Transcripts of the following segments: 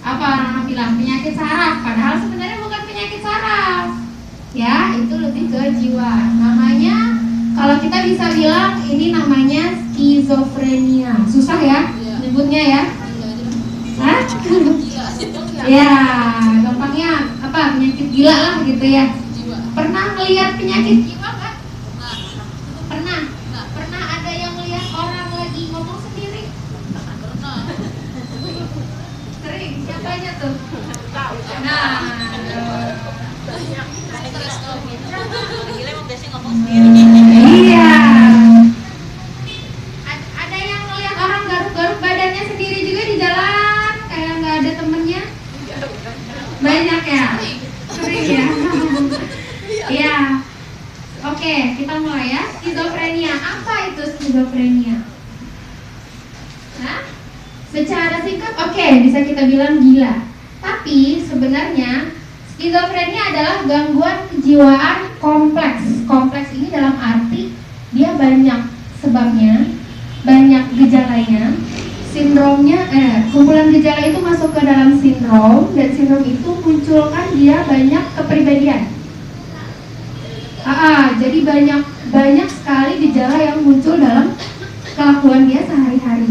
Apa orang bilang penyakit saraf, padahal sebenarnya bukan penyakit saraf. Ya, itu lebih ke jiwa. Namanya, kalau kita bisa bilang ini namanya skizofrenia. Susah ya nyebutnya ya? Hah? Ya, gampangnya apa? Penyakit gila lah gitu ya. Pernah melihat penyakit jiwa nggak? Pernah. Pernah ada yang melihat orang lagi ngomong sendiri? Sering. Siapanya tuh? Nah, gila emang biasanya ngomong sendiri. iya. Ada yang melihat orang garuk-garuk badannya sendiri juga di jalan, kayak nggak ada temennya? Banyak ya? Sering ya? Iya. Oke, kita mulai ya. Skizofrenia. Apa itu skizofrenia? Nah, secara singkat, oke, bisa kita bilang gila. Tapi sebenarnya skizofrenia adalah gangguan kejiwaan kompleks. Kompleks ini dalam arti dia banyak sebabnya, banyak gejalanya. Sindromnya, kumpulan gejala itu masuk ke dalam sindrom, dan sindrom itu munculkan dia banyak kepribadian. Jadi banyak sekali gejala yang muncul dalam kelakuan dia sehari-hari.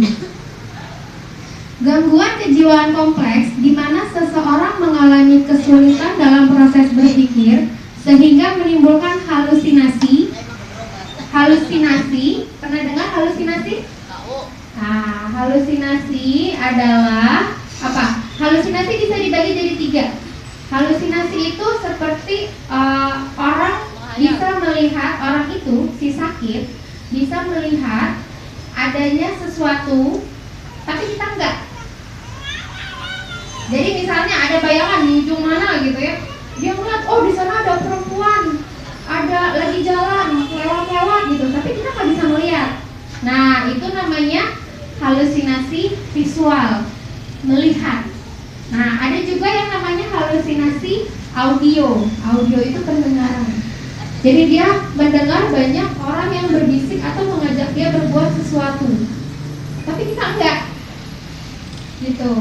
Gangguan kejiwaan kompleks di mana seseorang mengalami kesulitan dalam proses berpikir sehingga menimbulkan halusinasi. Halusinasi, pernah dengar halusinasi? Nah, halusinasi adalah apa? Halusinasi bisa dibagi jadi 3. Halusinasi itu seperti orang bisa melihat, orang itu, si sakit bisa melihat adanya sesuatu, tapi kita enggak. Jadi misalnya ada bayangan di ujung mana gitu ya, dia melihat, oh di sana ada perempuan, ada lagi jalan lewat-lewat gitu, tapi kita nggak bisa melihat. Nah, itu namanya halusinasi visual, melihat. Nah, ada juga yang namanya halusinasi audio. Audio itu pendengaran. Jadi dia mendengar banyak orang yang berbisik atau mengajak dia berbuat sesuatu, tapi kita enggak. Gitu,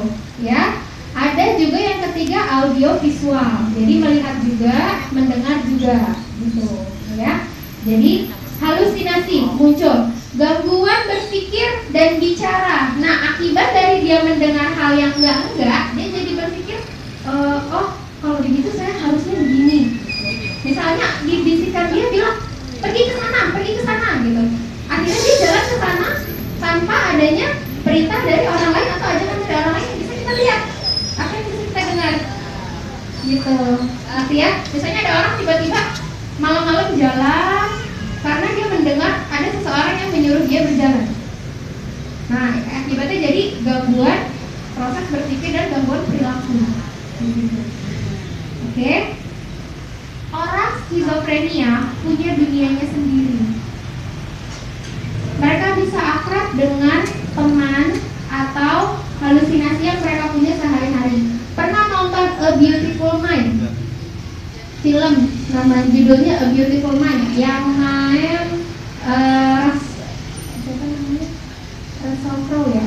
ya. Ada juga yang ketiga audio visual. Jadi melihat juga, mendengar juga, gitu, ya. Jadi halusinasi muncul, gangguan berpikir dan bicara. Nah, akibat dari dia mendengar hal yang enggak, dia jadi berpikir, oh kalau begitu saya harusnya begini. Misalnya dibisikkan dia bilang pergi ke sana gitu. Akhirnya dia jalan ke sana tanpa adanya perintah dari orang lain atau ajakan dari orang lain yang bisa kita lihat, apa yang bisa kita dengar, gitu. Arti ya, misalnya ada orang tiba-tiba malam-malam jalan karena dia mendengar ada seseorang yang menyuruh dia berjalan. Nah, akibatnya jadi gangguan proses berpikir dan gangguan perilaku. Oke. Orang skizofrenia punya dunianya sendiri. Mereka bisa akrab dengan teman atau halusinasi yang mereka punya sehari-hari. Pernah nonton A Beautiful Mind? Film, nama judulnya A Beautiful Mind, yang main siapa namanya? Russell Crowe ya?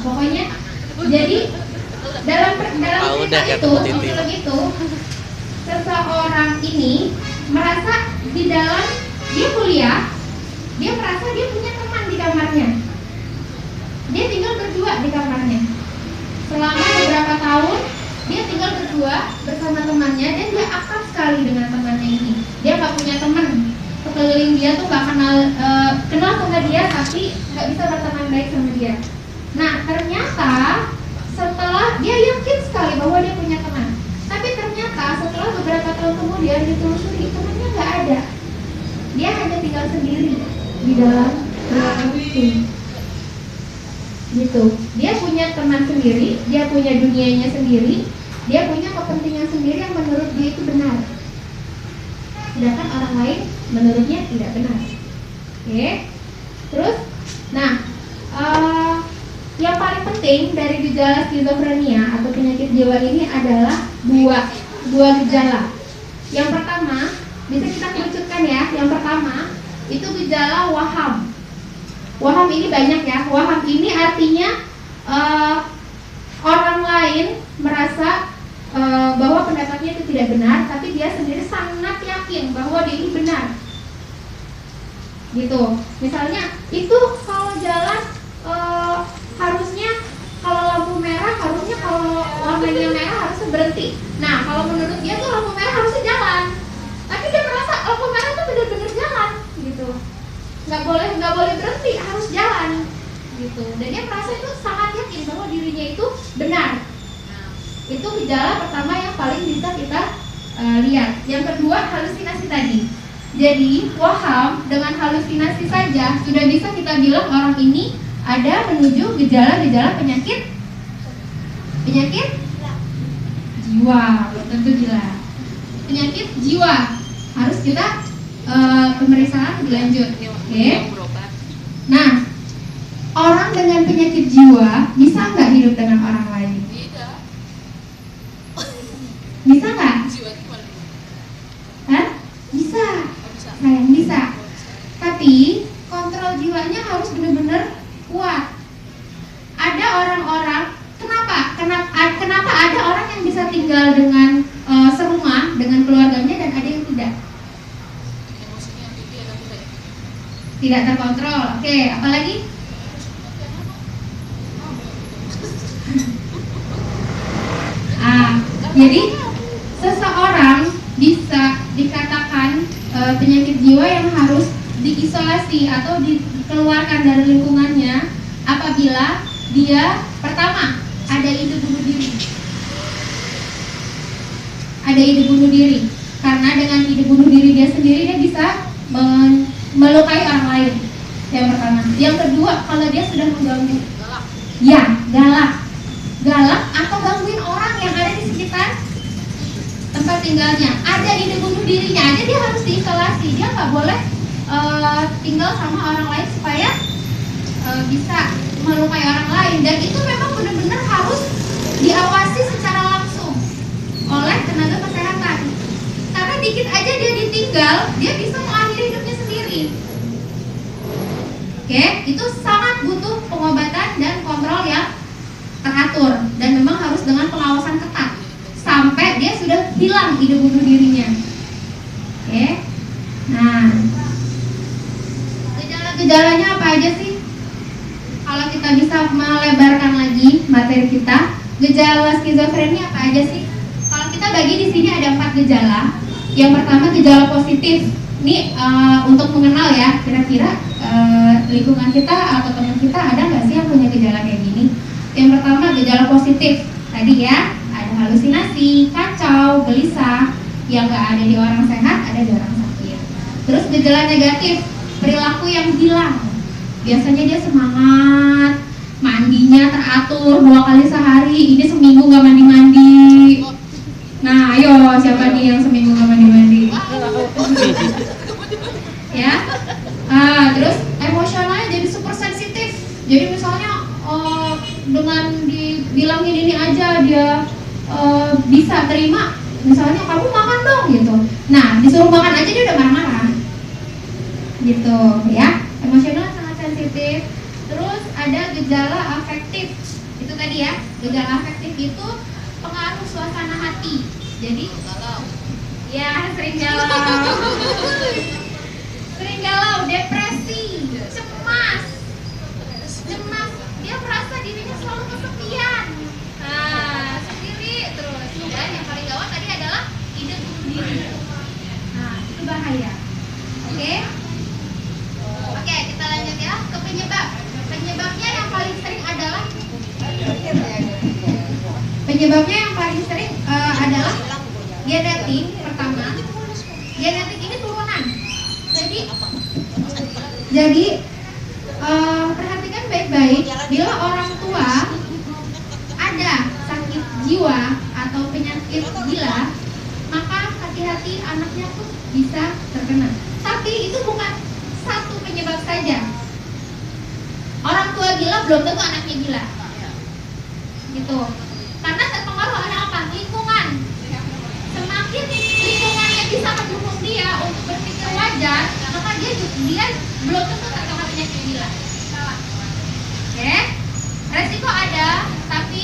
Pokoknya, jadi dalam cerita itu, film itu, seseorang ini merasa di dalam dia kuliah, dia merasa dia punya teman di kamarnya. Dia tinggal berdua di kamarnya. Selama beberapa tahun dia tinggal berdua bersama temannya, dan dia akrab sekali dengan temannya ini. Dia nggak punya teman sekeliling dia tuh nggak kenal sama dia, tapi nggak bisa berteman baik sama dia. Nah, ternyata setelah dia yakin sekali bahwa dia punya teman, tapi ternyata setelah beberapa tahun kemudian ditelusuri, temannya nggak ada. Dia hanya tinggal sendiri di dalam ruangan itu. Gitu. Dia punya teman sendiri, dia punya dunianya sendiri, dia punya kepentingan sendiri yang menurut dia itu benar. Sedangkan orang lain menurutnya tidak benar. Oke. Terus, nah, yang paling penting dari gejala skizofrenia atau penyakit jiwa ini adalah dua gejala. Yang pertama, bisa kita kerucutkan ya. Yang pertama itu gejala waham. Waham ini banyak ya. Waham ini artinya orang benar, tapi dia sendiri sangat yakin bahwa dia ini benar. Gitu. Misalnya itu kalau jalan harusnya kalau lampu merah harusnya kalau warnanya merah harusnya berhenti. Nah kalau menurut dia tuh lampu merah harusnya jalan, tapi dia merasa lampu merah tuh benar-benar jalan gitu. Nggak boleh berhenti, harus jalan gitu. Dan dia merasa itu sangat yakin bahwa dirinya itu benar. Itu gejala pertama yang paling bisa kita lihat. Yang kedua, halusinasi tadi. Jadi waham dengan halusinasi saja sudah bisa kita bilang orang ini ada menuju gejala-gejala penyakit jiwa, belum tentu gila. Penyakit jiwa harus kita pemeriksaan lebih lanjut. Oke. Nah, orang dengan penyakit jiwa bisa nggak hidup dengan orang lain? Bisa nggak? Hah? Bisa. Sayang bisa. Tapi kontrol jiwanya harus benar-benar kuat. Ada orang-orang, kenapa ada orang yang bisa tinggal dengan serumah dengan keluarganya dan ada yang tidak? Tidak terkontrol. Oke, apalagi? Jadi seseorang bisa dikatakan penyakit jiwa yang harus diisolasi atau dikeluarkan dari lingkungannya apabila dia pertama ada ide bunuh diri. Ada ide bunuh diri. Karena dengan ide bunuh diri dia sendiri dia bisa melukai orang lain. Yang pertama. Yang kedua, kalau dia sudah mengganggu. Ya, galak atau gangguin orang yang ada di sekitar tempat tinggalnya. Ada ide bunuh dirinya aja dia harus diisolasi. Dia nggak boleh tinggal sama orang lain supaya bisa melukai orang lain. Dan itu memang benar-benar harus diawasi secara langsung oleh tenaga kesehatan. Karena dikit aja dia ditinggal, dia bisa mengakhiri hidupnya sendiri. Oke, itu sangat butuh pengobatan dan kontrol yang teratur dan memang harus dengan pengawasan ketat sampai dia sudah hilang ide bunuh dirinya. Oke. Nah, gejala-gejalanya apa aja sih? Kalau kita bisa melebarkan lagi materi kita, gejala skizofrenia apa aja sih? Kalau kita bagi di sini ada 4 gejala. Yang pertama gejala positif. Ini untuk mengenal ya, kira-kira lingkungan kita atau teman kita ada nggak sih yang punya gejala kayak gini? Yang pertama gejala positif tadi ya, ada halusinasi, kacau, gelisah, yang nggak ada di orang sehat, ada di orang sakit. Terus gejala negatif, perilaku yang hilang. Biasanya dia semangat, mandinya teratur 2 kali sehari, ini seminggu nggak mandi-mandi. Nah, ayo siapa nih yang seminggu nggak mandi-mandi? Ya. Terus emosionalnya jadi super sensitif. Jadi misalnya dengan dibilangin ini aja dia bisa terima. Misalnya kamu makan dong gitu. Nah, disuruh makan aja dia udah marah-marah. Gitu ya. Emosional sangat sensitif. Terus ada gejala afektif. Itu tadi ya. Gejala afektif itu pengaruh suasana hati. Jadi ya sering galau, depresi, cemas, dia merasa dirinya selalu kesepian, sendiri terus. Dan yang paling gawat tadi adalah ide bunuh diri. Nah, itu bahaya. Oke, kita lanjut ya ke penyebab. Penyebabnya yang paling sering adalah genetik. Pertama, genetik ini turunan. Jadi perhatikan baik-baik, bila orang tua ada sakit jiwa atau penyakit gila, maka hati-hati anaknya tuh bisa terkena. Tapi itu bukan satu penyebab saja. Orang tua gila belum tentu anaknya gila. Gitu. Karena terpengaruh ada apa? Lingkungan. Semakin lingkungannya bisa mendukung dia untuk berpikir wajar, maka dia belum tentu terkena penyakit gila. Oke? Resiko ada, tapi